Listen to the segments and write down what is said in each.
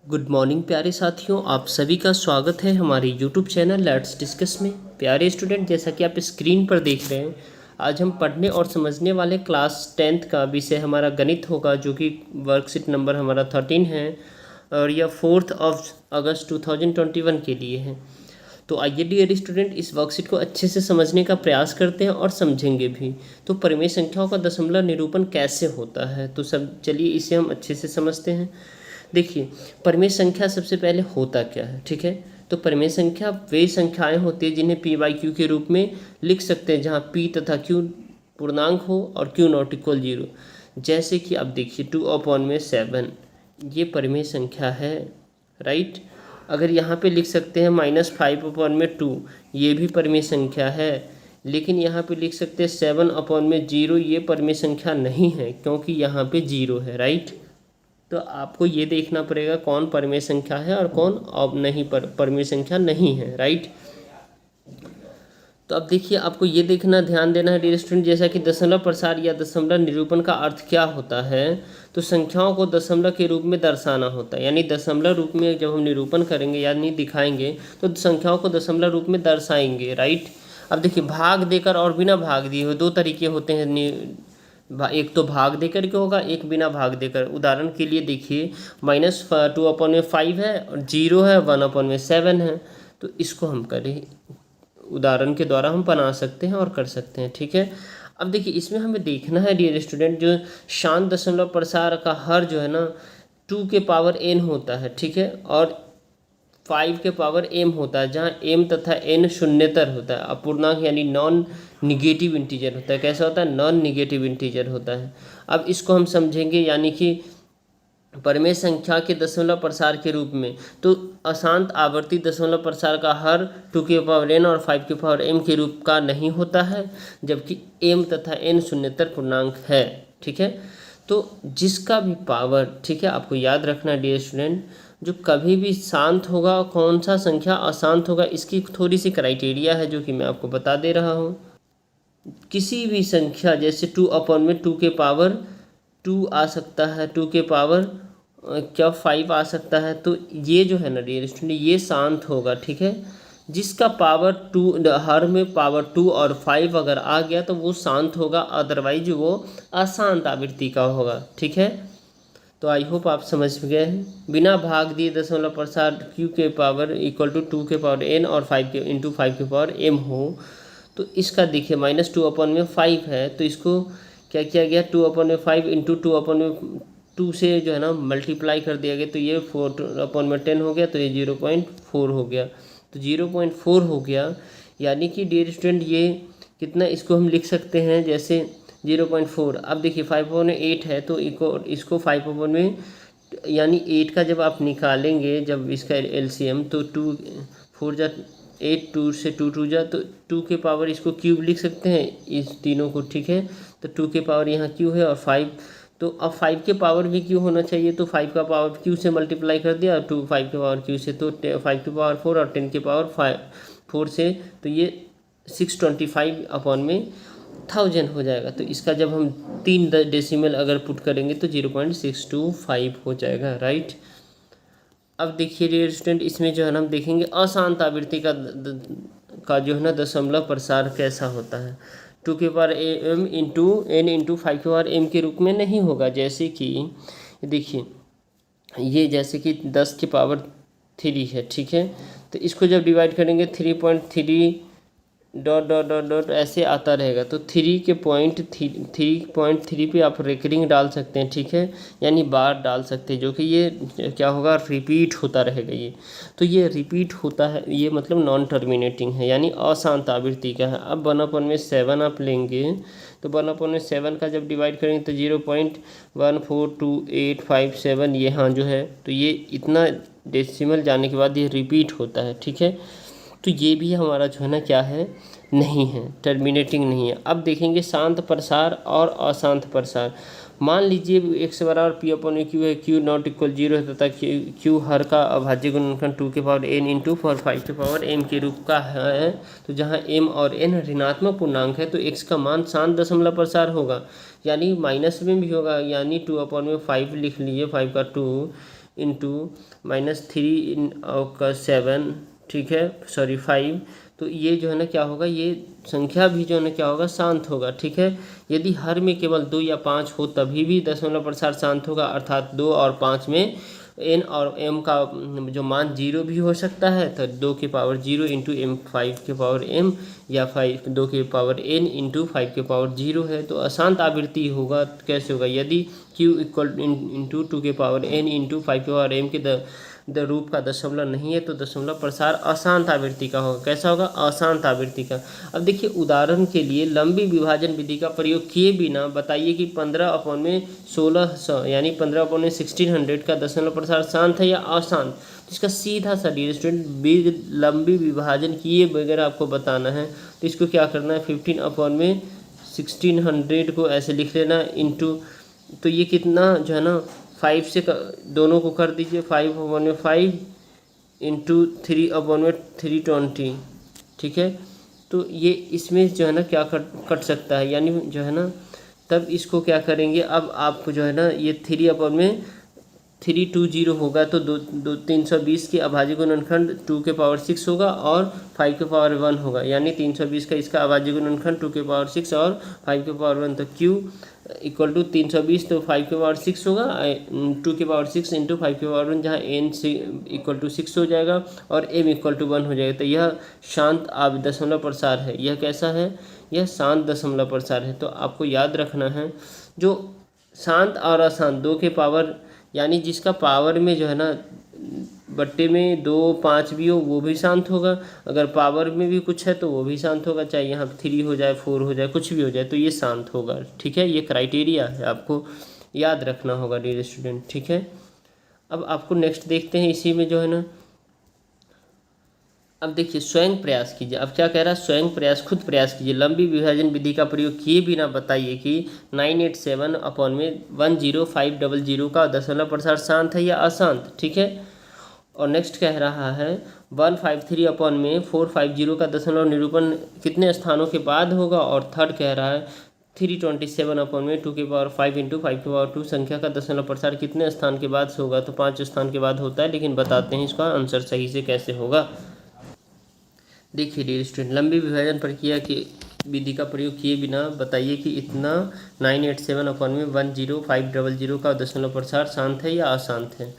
Good morning प्यारे साथियों, आप सभी का स्वागत है हमारे यूट्यूब चैनल लेट्स डिस्कस में। प्यारे स्टूडेंट, जैसा कि आप स्क्रीन पर देख रहे हैं, आज हम पढ़ने और समझने वाले क्लास 10th का विषय हमारा गणित होगा, जो कि वर्कशीट नंबर हमारा 13 है और यह 4 अगस्त 2021 के लिए है। तो आइए डियर स्टूडेंट, इस वर्कशीट को अच्छे से समझने का प्रयास करते हैं और समझेंगे भी। तो परिमेय संख्याओं का दशमलव निरूपण कैसे होता है, तो सब चलिए इसे हम अच्छे से समझते हैं। देखिए, परिमेय संख्या सबसे पहले होता क्या है, ठीक है। तो परिमेय संख्या वे संख्याएं होती है जिन्हें पी बाई क्यू के रूप में लिख सकते हैं, जहाँ पी तथा क्यू पूर्णांक हो और क्यू नॉट इक्वल 0। जैसे कि अब देखिए 2/7 ये परिमेय संख्या है, राइट। अगर यहाँ पे लिख सकते हैं -5/2, ये भी परिमेय संख्या है। लेकिन यहाँ पे लिख सकते हैं 7/0, ये परिमेय संख्या नहीं है क्योंकि यहाँ पे 0 है, राइट। तो आपको ये देखना पड़ेगा कौन परिमेय संख्या है और कौन अब नहीं परिमेय संख्या नहीं है, राइट। तो अब देखिए, आपको ये देखना ध्यान देना है डियर स्टूडेंट, जैसा कि दशमलव प्रसार या दशमलव निरूपण का अर्थ क्या होता है। तो संख्याओं को दशमलव के रूप में दर्शाना होता है, यानी दशमलव रूप में जब हम निरूपण करेंगे यानी दिखाएंगे तो संख्याओं को दशमलव रूप में दर्शाएंगे, राइट। अब देखिए, भाग देकर और बिना भाग दिए हुए दो तरीके होते हैं। एक तो भाग देकर के होगा, एक बिना भाग देकर। उदाहरण के लिए देखिए, -2/5 है और 0 है, 1/7 है। तो इसको हम करें, उदाहरण के द्वारा हम बना सकते हैं और कर सकते हैं, ठीक है। अब देखिए, इसमें हमें देखना है डियर स्टूडेंट, जो शांत दशमलव प्रसार का हर जो है ना 2n होता है, ठीक है, और 5m होता है, जहाँ m तथा n शून्यतर होता है। अपूर्णांक यानी नॉन निगेटिव इंटीजर होता है। कैसा होता है? नॉन निगेटिव इंटीजर होता है। अब इसको हम समझेंगे, यानी कि परिमेय संख्या के दशमलव प्रसार के रूप में। तो अशांत आवर्ती दशमलव प्रसार का हर 2n और 5m के रूप का नहीं होता है, जबकि m तथा n शून्यतर पूर्णांक है, ठीक है। तो जिसका भी पावर, ठीक है, आपको याद रखना डियर स्टूडेंट, जो कभी भी शांत होगा, कौन सा संख्या अशांत होगा, इसकी थोड़ी सी क्राइटेरिया है जो कि मैं आपको बता दे रहा हूँ। किसी भी संख्या जैसे 2/2 के पावर 2 आ सकता है, 2 के पावर 5 आ सकता है। तो ये जो है ना डियर स्टूडेंट, ये शांत होगा, ठीक है। जिसका पावर 2, हर में पावर 2 और 5 अगर आ गया तो वो शांत होगा, अदरवाइज वो अशांत आवृत्ति का होगा, ठीक है। तो आई होप आप समझ गए हैं। बिना भाग दिए दशमलव प्रसार q के पावर इक्वल टू 2 के पावर n और 5 के पावर m हो, तो इसका देखिए -2/5 है, तो इसको क्या किया गया, 2/5 इंटू 2/2 से जो है ना मल्टीप्लाई कर दिया गया, तो ये 4/10 हो गया, तो ये 0.4 हो गया। तो 0.4 हो गया, यानी कि डियर स्टूडेंट ये कितना, इसको हम लिख सकते हैं जैसे 0.4। अब देखिए 5/8 है, तो इसको 5 में यानी 8 का जब आप निकालेंगे, जब इसका एलसीएम, तो 2 4 जा 8, 2 से 2 2 जा, तो 2 के पावर इसको क्यूब लिख सकते हैं इस तीनों को, ठीक है। तो 2 के पावर यहाँ क्यू है और 5, तो अब 5 के पावर भी क्यू होना चाहिए, तो 5 का पावर क्यू से मल्टीप्लाई कर दिया, 5 के पावर क्यू से, तो 5 के पावर 4 और 10 के पावर 4 से, तो ये 625/1000 हो जाएगा। तो इसका जब हम 3 डेसिमल अगर पुट करेंगे तो 0.625 हो जाएगा, राइट। अब देखिए डियर स्टूडेंट, इसमें जो है ना हम देखेंगे अशांत आवृत्ति का जो है ना दशमलव प्रसार कैसा होता है। 2 के power m into n into 5 के पावर m के रूप में नहीं होगा। जैसे कि देखिए, ये जैसे कि 10 के पावर 3 है, ठीक है। तो इसको जब डिवाइड करेंगे 3.3 डॉट डॉट डॉट डॉट ऐसे आता रहेगा, तो 3.3 पे आप रेकरिंग डाल सकते हैं, ठीक है, यानी बार डाल सकते हैं, जो कि ये क्या होगा, रिपीट होता रहेगा ये। तो ये रिपीट होता है, ये मतलब नॉन टर्मिनेटिंग है, यानी अशांत आवृत्ति का है। अब 1/7 आप लेंगे, तो 1/7 का जब डिवाइड करेंगे तो 0.142857 यहाँ जो है, तो ये इतना डेसिमल जाने के बाद ये रिपीट होता है, ठीक है। तो ये भी हमारा जो है ना क्या है, नहीं है, टर्मिनेटिंग नहीं है। अब देखेंगे शांत प्रसार और अशांत प्रसार। मान लीजिए x बराबर p/q है, q नॉट इक्वल 0 है तथा q हर का अभाज्य गुणनखंड 2 के पावर n इंटू 5 के पावर m के रूप का है। तो जहाँ m और n ऋणात्मक पूर्णांक है तो x का मान शांत दशमलव प्रसार होगा, यानी माइनस में भी होगा, यानी 2/5 लिख लीजिए, 5 का 2 इंटू -3 का 7, ठीक है, सॉरी 5। तो ये जो है ना क्या होगा, ये संख्या भी जो है ना क्या होगा, शांत होगा, ठीक है। यदि हर में केवल 2 या 5 हो तभी भी दशमलव प्रसार शांत होगा, अर्थात 2 और 5 में n और m का जो मान 0 भी हो सकता है, तो 2 की पावर 0 इंटू m 5 के पावर m, या 2 की पावर n इंटू 5 के पावर 0 है। तो अशांत आवृत्ति होगा, कैसे होगा, यदि q इक्वल इंटू 2 के पावर n इंटू 5 के पावर m के द रूप का दशमलव नहीं है, तो दशमलव प्रसार अशांत आवृत्ति का होगा। कैसा होगा, अशांत आवृत्ति का। अब देखिए उदाहरण के लिए लंबी विभाजन विधि का प्रयोग किए बिना बताइए कि 15/1600 यानी 15/1600 का दशमलव प्रसार शांत है या अशांत। तो इसका सीधा सा डियर स्टूडेंट लंबी विभाजन किए बगैर आपको बताना है, तो इसको क्या करना है, 15/1600 को ऐसे लिख लेना इंटू, तो ये कितना जो है ना 5 से दोनों को कर दीजिए, 5/5 इंटू 3/320, ठीक है। तो ये इसमें जो है ना क्या कट सकता है, यानी जो है ना तब इसको क्या करेंगे, अब आपको जो है ना ये 3/320 होगा, तो 320 के अभाज्य गुणनखंड 2 के पावर 6 होगा और 5 के पावर 1 होगा, यानी 320 का इसका अभाज्य गुणनखंड 2 के पावर 6 और 5 के पावर 1, तो q इक्वल टू 320, तो 5 के पावर 6 होगा, 2 के पावर 6 इंटू 5 के पावर 1, जहाँ n से इक्वल टू 6 हो जाएगा और m इक्वल टू 1 हो जाएगा। तो यह शांत दशमलव प्रसार है। यह कैसा है, यह शांत दशमलव प्रसार है। तो आपको याद रखना है, जो शांत और अशांत 2 के पावर, यानी जिसका पावर में जो है ना बट्टे में 2 5 भी हो वो भी शांत होगा, अगर पावर में भी कुछ है तो वो भी शांत होगा, चाहे यहाँ 3 हो जाए 4 हो जाए कुछ भी हो जाए, तो ये शांत होगा, ठीक है। ये क्राइटेरिया है, आपको याद रखना होगा डियर स्टूडेंट, ठीक है। अब आपको नेक्स्ट देखते हैं इसी में जो है ना, अब देखिए स्वयं प्रयास कीजिए। अब क्या कह रहा है, स्वयं प्रयास, खुद प्रयास कीजिए। लंबी विभाजन विधि का प्रयोग किए बिना बताइए कि 987/10500 का दशमलव प्रसार शांत है या अशांत, ठीक है। और नेक्स्ट कह रहा है 153/450 का दशमलव निरूपण कितने स्थानों के बाद होगा, और थर्ड कह रहा है 327/2 के पावर 5 इंटू 5 के पावर 2 संख्या का दशमलव प्रसार कितने स्थान के बाद से होगा। तो 5 स्थान के बाद होता है, लेकिन बताते हैं इसका आंसर सही से कैसे होगा। देखिए डियर स्टूडेंट, लंबी विभाजन प्रक्रिया की विधि का प्रयोग किए बिना बताइए कि इतना 987/10500 का दशमलव प्रसार शांत है या अशांत है।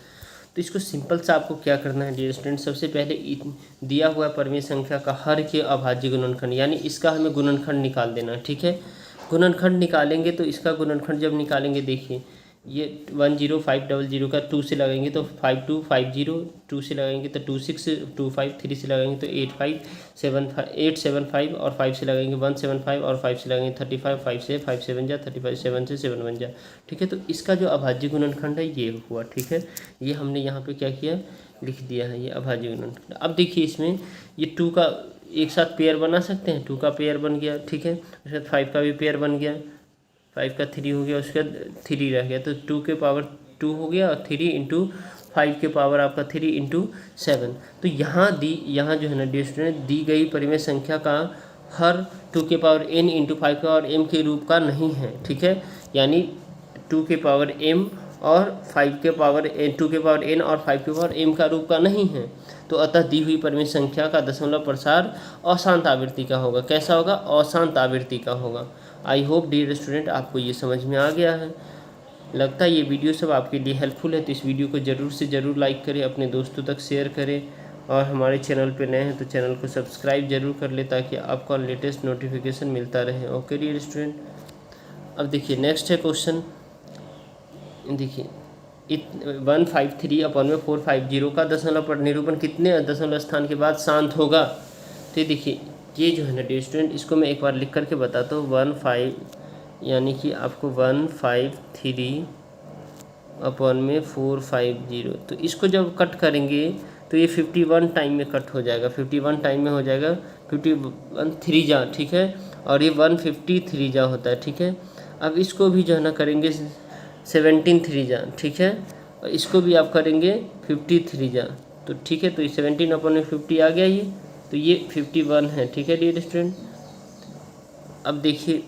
तो इसको सिंपल सा आपको क्या करना है डियर स्टूडेंट, सबसे पहले दिया हुआ परिमेय संख्या का हर के अभाज्य गुणनखंड, यानी इसका हमें गुणनखंड निकाल देना है, ठीक है। गुणनखंड निकालेंगे तो इसका गुणनखंड जब निकालेंगे, देखिए ये 10500 का 2 से लगाएंगे तो 5250, 2 से लगाएंगे तो 26, 25, 3 से लगाएंगे तो 875 और 5 से लगाएंगे 175 और 5 से लगाएंगे 35, 5 से 5 7 जा 35, 7 से 7 बन जा, ठीक है। तो इसका जो अभाज्य गुणनखंड है ये हुआ, ठीक है। ये हमने यहाँ पे क्या किया, लिख दिया है ये अभाज्य गुणनखंड। अब देखिए इसमें ये 2 का एक साथ पेयर बना सकते हैं, 2 का पेयर बन गया, ठीक है। उसके बाद 5 का भी पेयर बन गया, 5 का 3 हो गया, उसके बाद 3 रह गया, तो 2 के पावर 2 हो गया और 3 इंटू 5 के पावर आपका 3 इंटू 7। तो यहाँ जो है ना डियर स्टूडेंट, दी गई परिमेय संख्या का हर 2 के पावर n इंटू 5 के पावर m के रूप का नहीं है, ठीक है। यानी 2 के पावर m और 5 के पावर n, 2 के पावर n और 5 के पावर m का रूप का नहीं है। तो अतः दी हुई परिमेय संख्या का दशमलव प्रसार अशांत आवृत्ति का होगा। कैसा होगा, अशांत आवृत्ति का होगा। आई होप डियर स्टूडेंट आपको ये समझ में आ गया है। लगता है ये वीडियो सब आपके लिए हेल्पफुल है, तो इस वीडियो को ज़रूर से ज़रूर लाइक करें, अपने दोस्तों तक शेयर करें, और हमारे चैनल पे नए हैं तो चैनल को सब्सक्राइब जरूर कर ले ताकि आपको लेटेस्ट नोटिफिकेशन मिलता रहे। ओके डियर स्टूडेंट, अब देखिए नेक्स्ट है क्वेश्चन। देखिए 153/450 का दशमलव निरूपण कितने दशमलव स्थान के बाद शांत होगा। तो देखिए ये जो है ना डियर स्टूडेंट, इसको मैं एक बार लिख करके बताता हूँ। 15 यानी कि आपको 153/450, तो इसको जब कट करेंगे तो ये 51 टाइम में कट हो जाएगा, 51 टाइम में हो जाएगा, 51 3 जा, ठीक है। और ये 153 जा होता है, ठीक है। अब इसको भी जो है ना करेंगे 17 3 जा, ठीक है। और इसको भी आप करेंगे 53 जा, तो ठीक है। तो 17/50 आ गया ये, तो ये 51 है, ठीक है डियर स्टूडेंट। अब देखिए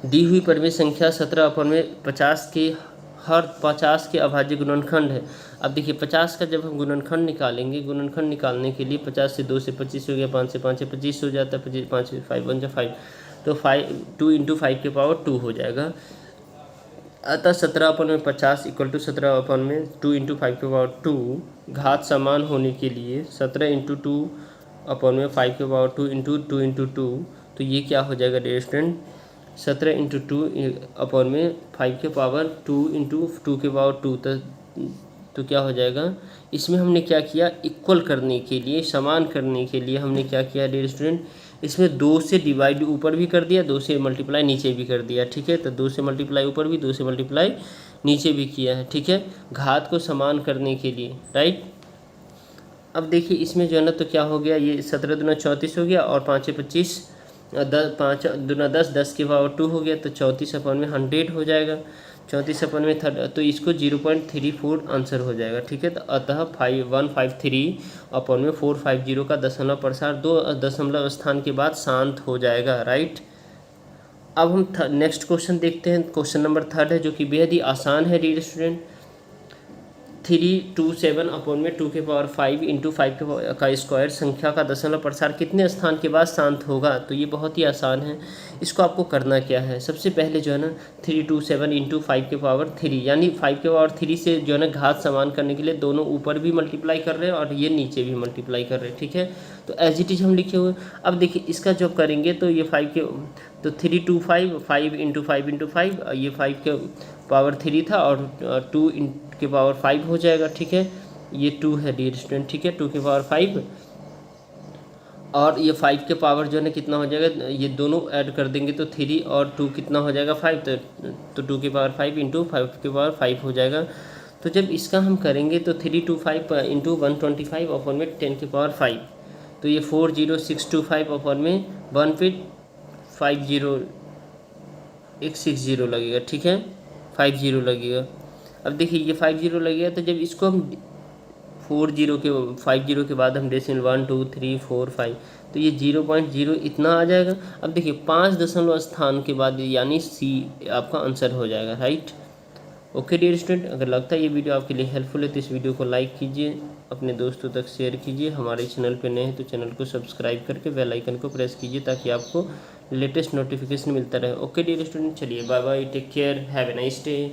दी हुई परिमेय संख्या 17/50 के हर 50 के अभाज्य गुणनखंड है। अब देखिए 50 का जब हम गुणनखंड निकालेंगे, गुणनखंड निकालने के लिए 50 से 2 से 25 हो गया, 5 से 5 से 25 हो जाता है, 25 5 से 5 बन जाए 5, तो 2 इंटू 5 के पावर 2 हो जाएगा। अतः 17/50 इक्वल टू 17/2 इंटू 5 के पावर 2। घात समान होने के लिए 17 इंटू 2/5 के पावर 2 इंटू 2 इंटू 2, तो ये क्या हो जाएगा डियर स्टूडेंट, 17 इंटू 2/5 के पावर 2 इंटू 2 के पावर 2, तो क्या हो जाएगा। इसमें हमने क्या किया, इक्वल करने के लिए, समान करने के लिए हमने क्या किया डियर स्टूडेंट, इसमें 2 से डिवाइड ऊपर भी कर दिया, 2 से मल्टीप्लाई नीचे भी कर दिया, ठीक है। तो 2 से मल्टीप्लाई ऊपर भी, 2 से मल्टीप्लाई नीचे भी किया है, ठीक है, घात को समान करने के लिए, राइट। अब देखिए इसमें जो है ना, तो क्या हो गया, ये 17 दूना 34 हो गया, और 5 25, 5 दूना 10, 10 के पावर 2 हो गया, तो 34/100 हो जाएगा। 34/100, तो इसको 0.34 आंसर हो जाएगा, ठीक है। तो अतः 153/450 का दशमलव प्रसार 2 दशमलव स्थान के बाद शांत हो जाएगा, राइट। अब हम नेक्स्ट क्वेश्चन देखते हैं। क्वेश्चन नंबर 3 है, जो कि बेहद ही आसान है डियर स्टूडेंट। 327/2 के पावर 5 इंटू 5 का स्क्वायर संख्या का दशमलव प्रसार कितने स्थान के बाद शांत होगा। तो ये बहुत ही आसान है। इसको आपको करना क्या है, सबसे पहले जो है ना 327 इंटू 5 के पावर 3, यानी 5 के पावर 3 से जो है ना घात समान करने के लिए दोनों ऊपर भी मल्टीप्लाई कर रहे हैं और ये नीचे भी मल्टीप्लाई कर रहे हैं, ठीक है। तो एज इट इज हम लिखे हुए। अब देखिए इसका जब करेंगे तो ये 5 के, तो 325 5 इंटू 5 इंटू 5, ये 5 के पावर 3 था और 2 के पावर 5 हो जाएगा, ठीक है। ये 2 है डियर स्टूडेंट, ठीक है, 2 के पावर 5, और ये 5 के पावर जो है ना कितना हो जाएगा, ये दोनों ऐड कर देंगे तो 3 और 2 कितना हो जाएगा 5, तो 2 के पावर 5 इंटू 5 के पावर 5 हो जाएगा। तो जब इसका हम करेंगे तो 325 इंटू 125 अपॉन में 10 के पावर 5, तो ये 40625 अपॉन में 1 पे 50 लगेगा, ठीक है, 50 लगेगा। अब देखिए ये 50 लगेगा, तो जब इसको हम 50 के बाद हम डेसिमल 1 2 3 4 5, तो ये 0.0 इतना आ जाएगा। अब देखिए 5 दशमलव स्थान के बाद यानी सी आपका आंसर हो जाएगा, राइट। ओके डियर स्टूडेंट, अगर लगता है ये वीडियो आपके लिए हेल्पफुल है तो इस वीडियो को लाइक कीजिए, अपने दोस्तों तक शेयर कीजिए। हमारे चैनल पे नए हैं तो चैनल को सब्सक्राइब करके बेल आइकन को प्रेस कीजिए ताकि आपको लेटेस्ट नोटिफिकेशन मिलता रहे। ओके डियर स्टूडेंट, चलिए bye bye, take care, have a nice day.